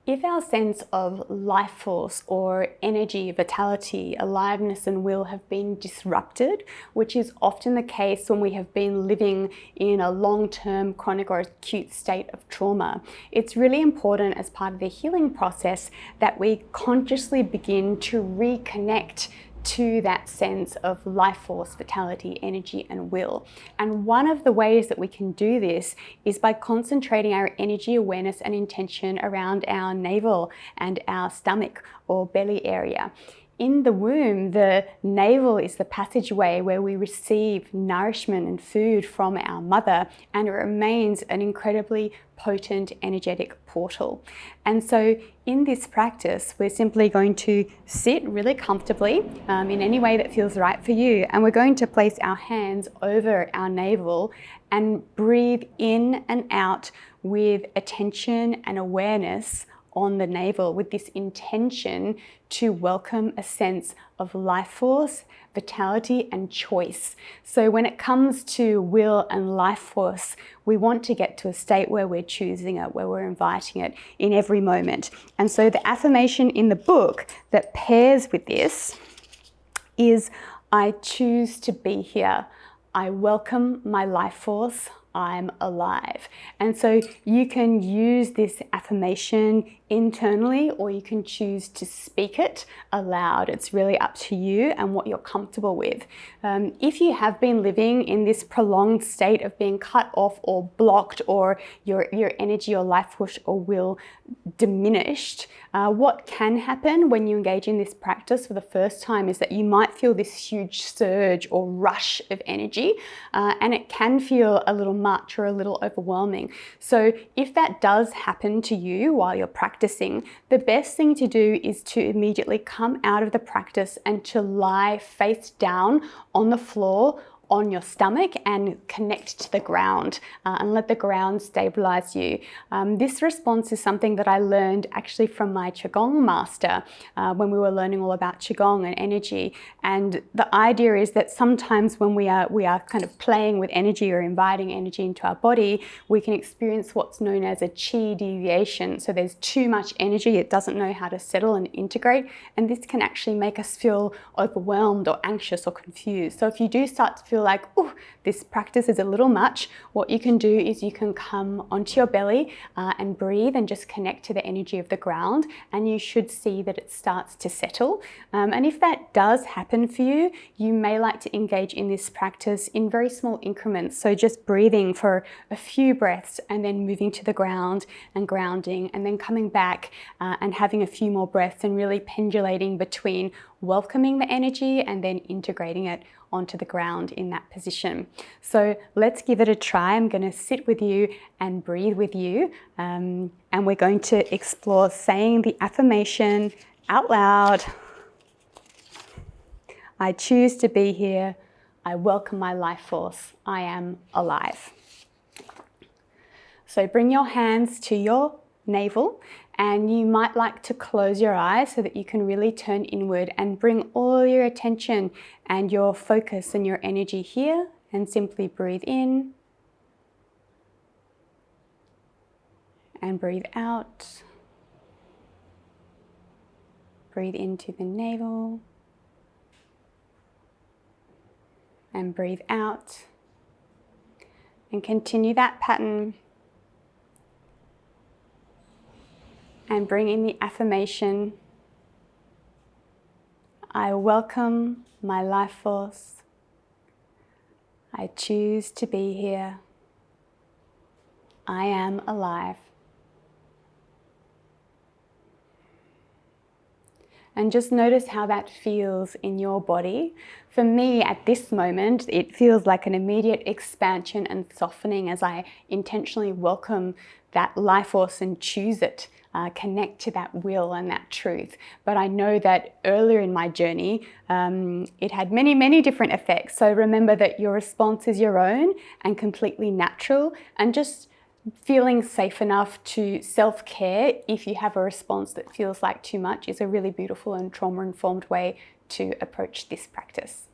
If our sense of life force or energy, vitality, aliveness and will have been disrupted, which is often the case when we have been living in a long-term chronic or acute state of trauma, it's really important as part of the healing process that we consciously begin to reconnect to that sense of life force, vitality, energy, and will. And one of the ways that we can do this is by concentrating our energy, awareness, and intention around our navel and our stomach or belly area. In the womb, the navel is the passageway where we receive nourishment and food from our mother, and it remains an incredibly potent energetic portal. And so in this practice, we're simply going to sit really comfortably in any way that feels right for you. And we're going to place our hands over our navel and breathe in and out with attention and awareness on the navel, with this intention to welcome a sense of life force, vitality, and choice. So when it comes to will and life force, we want to get to a state where we're choosing it, where we're inviting it in every moment. And so the affirmation in the book that pairs with this is, I choose to be here. I welcome my life force. I'm alive. And so you can use this affirmation internally, or you can choose to speak it aloud. It's really up to you and what you're comfortable with. If you have been living in this prolonged state of being cut off or blocked, or your energy or life force or will diminished, what can happen when you engage in this practice for the first time is that you might feel this huge surge or rush of energy, and it can feel a little much or a little overwhelming. So if that does happen to you while you're practicing, the best thing to do is to immediately come out of the practice and to lie face down on the floor on your stomach and connect to the ground and let the ground stabilize you. This response is something that I learned actually from my Qigong master when we were learning all about Qigong and energy. And the idea is that sometimes when we are kind of playing with energy or inviting energy into our body, we can experience what's known as a qi deviation. So there's too much energy, it doesn't know how to settle and integrate, and this can actually make us feel overwhelmed or anxious or confused. So if you do start to feel like, oh, this practice is a little much, what you can do is you can come onto your belly and breathe and just connect to the energy of the ground, and you should see that it starts to settle. And if that does happen for you, you may like to engage in this practice in very small increments. So just breathing for a few breaths and then moving to the ground and grounding, and then coming back and having a few more breaths, and really pendulating between welcoming the energy and then integrating it onto the ground in that position. So let's give it a try. I'm going to sit with you and breathe with you, and we're going to explore saying the affirmation out loud. I choose to be here. I welcome my life force. I am alive. So bring your hands to your navel, and you might like to close your eyes so that you can really turn inward and bring all your attention and your focus and your energy here, and simply breathe in and breathe out. Breathe into the navel and breathe out, and continue that pattern. And bring in the affirmation, I welcome my life force. I choose to be here. I am alive. And just notice how that feels in your body. For me, at this moment, it feels like an immediate expansion and softening as I intentionally welcome that life force and choose it. Connect to that will and that truth. But I know that earlier in my journey, it had many, many different effects. So remember that your response is your own and completely natural, and just feeling safe enough to self-care if you have a response that feels like too much is a really beautiful and trauma-informed way to approach this practice.